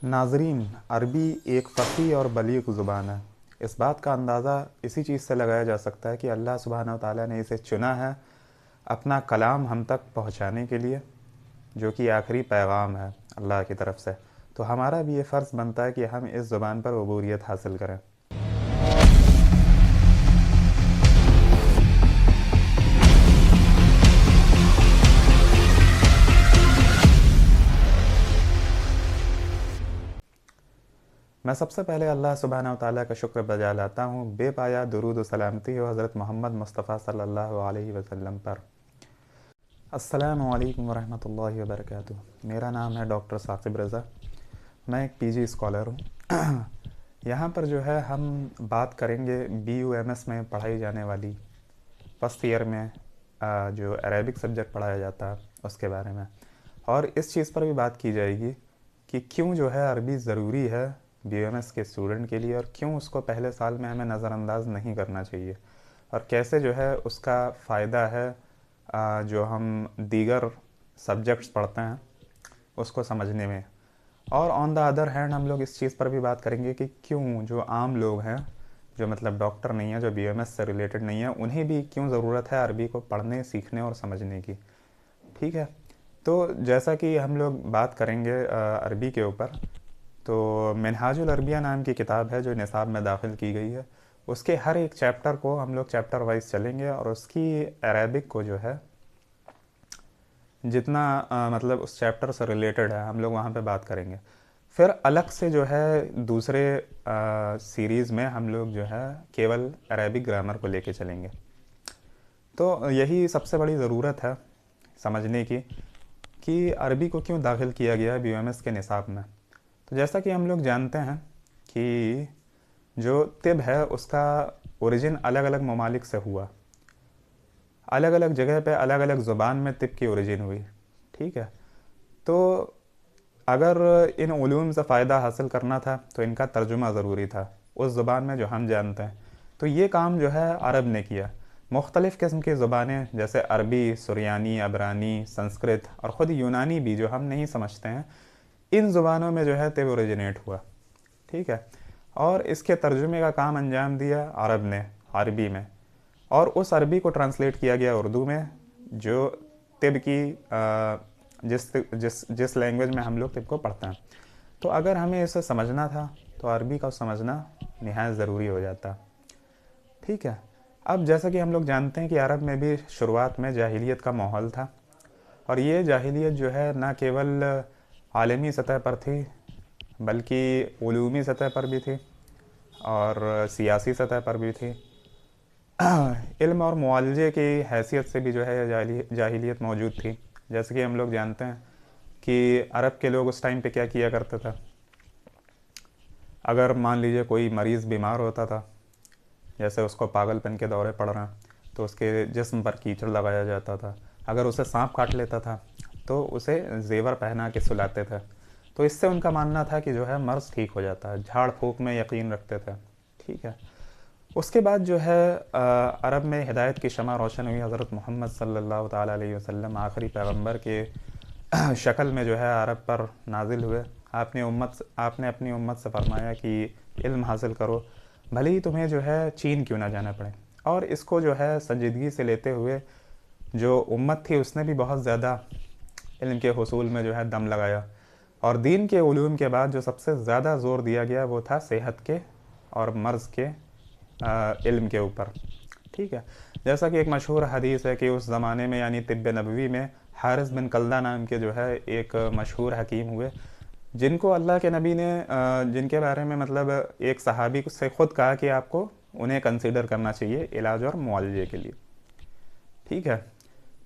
ناظرین، عربی ایک فصیح اور بلیغ زبان ہے۔ اس بات کا اندازہ اسی چیز سے لگایا جا سکتا ہے کہ اللہ سبحانہ و تعالیٰ نے اسے چنا ہے اپنا کلام ہم تک پہنچانے کے لیے، جو کہ آخری پیغام ہے اللہ کی طرف سے۔ تو ہمارا بھی یہ فرض بنتا ہے کہ ہم اس زبان پر عبوریت حاصل کریں۔ میں سب سے پہلے اللہ سبحانہ و تعالیٰ کا شکر بجا لاتا ہوں، بے پایا درود و سلامتی ہو حضرت محمد مصطفیٰ صلی اللہ علیہ وسلم پر۔ السلام علیکم ورحمۃ اللہ وبرکاتہ۔ میرا نام ہے ڈاکٹر ثاقب رضا، میں ایک پی جی اسکالر ہوں۔ یہاں پر جو ہے ہم بات کریں گے بی یو ایم ایس میں پڑھائی جانے والی فرسٹ ایئر میں جو عربک سبجیکٹ پڑھایا جاتا ہے اس کے بارے میں، اور اس چیز پر بھی بات کی جائے گی کہ کیوں جو ہے عربی ضروری ہے بی یو ایم ایس کے اسٹوڈنٹ کے لیے، اور کیوں اس کو پہلے سال میں ہمیں نظر انداز نہیں کرنا چاہیے، اور کیسے جو ہے اس کا فائدہ ہے جو ہم دیگر سبجیکٹس پڑھتے ہیں اس کو سمجھنے میں۔ اور آن دا ادر ہینڈ ہم لوگ اس چیز پر بھی بات کریں گے کہ کیوں جو عام لوگ ہیں، جو مطلب ڈاکٹر نہیں ہیں، جو بی یو ایم ایس سے ریلیٹڈ نہیں ہیں، انہیں بھی کیوں ضرورت ہے عربی کو پڑھنے، سیکھنے اور سمجھنے کی۔ ٹھیک ہے، تو جیسا کہ ہم لوگ بات کریں گے عربی کے اوپر، تو منہاج العربیہ نام کی کتاب ہے جو نصاب میں داخل کی گئی ہے۔ اس کے ہر ایک چیپٹر کو ہم لوگ چیپٹر وائز چلیں گے، اور اس کی عربک کو جو ہے جتنا مطلب اس چیپٹر سے ریلیٹڈ ہے ہم لوگ وہاں پہ بات کریں گے۔ پھر الگ سے جو ہے دوسرے سیریز میں ہم لوگ جو ہے کیول عربک گرامر کو لے کے چلیں گے۔ تو یہی سب سے بڑی ضرورت ہے سمجھنے کی کہ عربی کو کیوں داخل کیا گیا ہے بی یو ایم ایس کے نصاب میں۔ تو جیسا کہ ہم لوگ جانتے ہیں کہ جو طب ہے اس کا اوریجن الگ الگ ممالک سے ہوا، الگ الگ جگہ پہ الگ الگ زبان میں طب کی اوریجن ہوئی۔ ٹھیک ہے، تو اگر ان علوم سے فائدہ حاصل کرنا تھا تو ان کا ترجمہ ضروری تھا اس زبان میں جو ہم جانتے ہیں۔ تو یہ کام جو ہے عرب نے کیا۔ مختلف قسم کی زبانیں جیسے عربی، سریانی، عبرانی، سنسکرت اور خود یونانی بھی جو ہم نہیں سمجھتے ہیں، ان زبانوں میں جو ہے طب اوریجنیٹ ہوا۔ ٹھیک ہے، اور اس کے ترجمے کا کام انجام دیا عرب نے عربی میں، اور اس عربی کو ٹرانسلیٹ کیا گیا اردو میں، جو طب کی جس لینگویج میں ہم لوگ طب کو پڑھتے ہیں۔ تو اگر ہمیں اسے سمجھنا تھا تو عربی کا سمجھنا نہایت ضروری ہو جاتا۔ ٹھیک ہے، اب جیسا کہ ہم لوگ جانتے ہیں کہ عرب میں بھی شروعات میں جاہلیت کا ماحول تھا، اور یہ جاہلیت جو ہے نہ کیول عالمی سطح پر تھی بلکہ علومی سطح پر بھی تھی اور سیاسی سطح پر بھی تھی۔ علم اور معالجے کی حیثیت سے بھی جو ہے جاہلیت موجود تھی۔ جیسے کہ ہم لوگ جانتے ہیں کہ عرب کے لوگ اس ٹائم پہ کیا کیا کرتے تھے، اگر مان لیجئے کوئی مریض بیمار ہوتا تھا، جیسے اس کو پاگل پن کے دورے پڑ رہے ہیں، تو اس کے جسم پر کیچڑ لگایا جاتا تھا۔ اگر اسے سانپ کاٹ لیتا تھا تو اسے زیور پہنا کے سلاتے تھے۔ تو اس سے ان کا ماننا تھا کہ جو ہے مرض ٹھیک ہو جاتا ہے، جھاڑ پھونک میں یقین رکھتے تھے۔ ٹھیک ہے، اس کے بعد جو ہے عرب میں ہدایت کی شمع روشن ہوئی۔ حضرت محمد صلی اللہ تعالیٰ علیہ وسلم آخری پیغمبر کے شکل میں جو ہے عرب پر نازل ہوئے۔ آپ نے اپنی امت سے فرمایا کہ علم حاصل کرو، بھلے ہی تمہیں جو ہے چین کیوں نہ جانا پڑے۔ اور اس کو جو ہے سنجیدگی سے لیتے ہوئے جو امت تھی اس نے بھی بہت زیادہ علم کے حصول میں جو ہے دم لگایا، اور دین کے علوم کے بعد جو سب سے زیادہ زور دیا گیا وہ تھا صحت کے اور مرض کے علم کے اوپر۔ ٹھیک ہے، جیسا کہ ایک مشہور حدیث ہے کہ اس زمانے میں یعنی طب نبوی میں حارث بن کلدہ نام کے جو ہے ایک مشہور حکیم ہوئے، جن کو اللہ کے نبی نے جن کے بارے میں مطلب ایک صحابی سے خود کہا کہ آپ کو انہیں کنسیڈر کرنا چاہیے علاج اور معالجے کے لیے۔ ٹھیک ہے،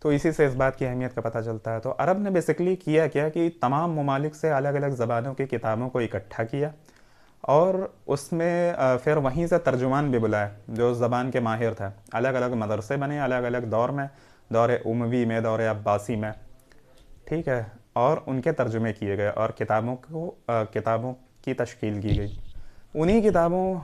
تو اسی سے اس بات کی اہمیت کا پتہ چلتا ہے۔ تو عرب نے بیسکلی کیا کہ تمام ممالک سے الگ الگ زبانوں کی کتابوں کو اکٹھا کیا، اور اس میں پھر وہیں سے ترجمان بھی بلائے جو اس زبان کے ماہر تھے۔ الگ الگ مدرسے بنے الگ الگ دور میں، دور اموی میں، دور عباسی میں۔ ٹھیک ہے، اور ان کے ترجمے کیے گئے اور کتابوں کی تشکیل کی گئی۔ انہی کتابوں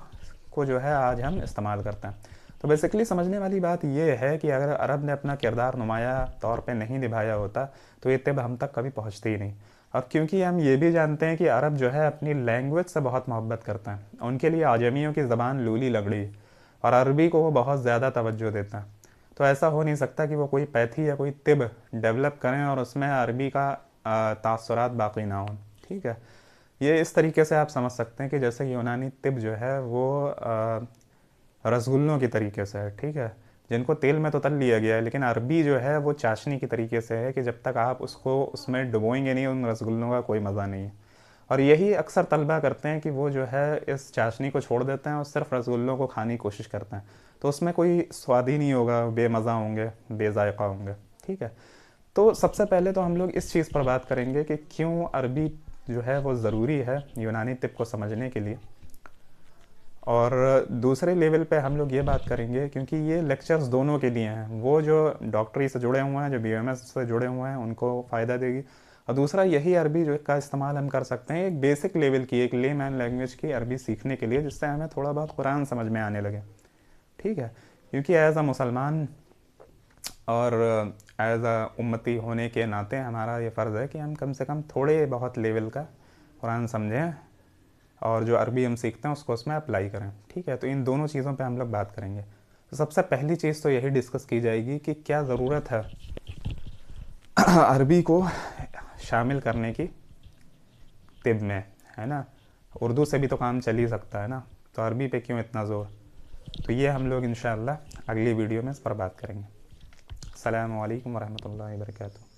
کو جو ہے آج ہم استعمال کرتے ہیں۔ تو بیسکلی سمجھنے والی بات یہ ہے کہ اگر عرب نے اپنا کردار نمایاں طور پہ نہیں نبھایا ہوتا تو یہ طب ہم تک کبھی پہنچتی ہی نہیں۔ اور کیونکہ ہم یہ بھی جانتے ہیں کہ عرب جو ہے اپنی لینگویج سے بہت محبت کرتے ہیں، ان کے لیے اعجمیوں کی زبان لولی لگڑی ہے، اور عربی کو وہ بہت زیادہ توجہ دیتے ہیں، تو ایسا ہو نہیں سکتا کہ وہ کوئی پیتھی یا کوئی طب ڈیولپ کریں اور اس میں عربی کا تاثرات باقی نہ ہوں، ٹھیک ہے۔ یہ اس طریقے سے آپ سمجھ سکتے ہیں کہ جیسے یونانی طب جو ہے وہ رسگلوں کی طریقے سے ہے، ٹھیک ہے، جن کو تیل میں تو تل لیا گیا ہے، لیکن عربی جو ہے وہ چاشنی کی طریقے سے ہے کہ جب تک آپ اس کو اس میں ڈبوئیں گے نہیں ان رسگلوں کا کوئی مزہ نہیں ہے۔ اور یہی اکثر طلبہ کرتے ہیں کہ وہ جو ہے اس چاشنی کو چھوڑ دیتے ہیں اور صرف رسگلوں کو کھانے کی کوشش کرتے ہیں، تو اس میں کوئی سواد ہی نہیں ہوگا، بے مزہ ہوں گے، بے ذائقہ ہوں گے، ٹھیک ہے۔ تو سب سے پہلے تو ہم لوگ اس چیز پر بات کریں گے کہ کیوں عربی جو ہے وہ ضروری ہے یونانی طب کو سمجھنے کے لیے، اور دوسرے لیول پہ ہم لوگ یہ بات کریں گے کیونکہ یہ لیکچرز دونوں کے لیے ہیں، وہ جو ڈاکٹری سے جڑے ہوئے ہیں، جو بی ایم ایس سے جڑے ہوئے ہیں، ان کو فائدہ دے گی، اور دوسرا یہی عربی جو کا استعمال ہم کر سکتے ہیں ایک بیسک لیول کی، ایک لے مین لینگویج کی عربی سیکھنے کے لیے، جس سے ہمیں تھوڑا بہت قرآن سمجھ میں آنے لگے، ٹھیک ہے۔ کیونکہ ایز اے مسلمان اور ایز اے امتی ہونے کے ناطے ہمارا یہ فرض ہے کہ ہم کم سے کم تھوڑے بہت لیول کا قرآن سمجھیں، اور جو عربی ہم سیکھتے ہیں اس کو اس میں اپلائی کریں، ٹھیک ہے۔ تو ان دونوں چیزوں پہ ہم لوگ بات کریں گے۔ تو سب سے پہلی چیز تو یہی ڈسکس کی جائے گی کہ کیا ضرورت ہے عربی کو شامل کرنے کی طب میں، ہے نا۔ اردو سے بھی تو کام چل ہی سکتا ہے نا، تو عربی پہ کیوں اتنا زور؟ تو یہ ہم لوگ انشاءاللہ اگلی ویڈیو میں اس پر بات کریں گے۔ السلام علیکم ورحمۃ اللہ وبرکاتہ۔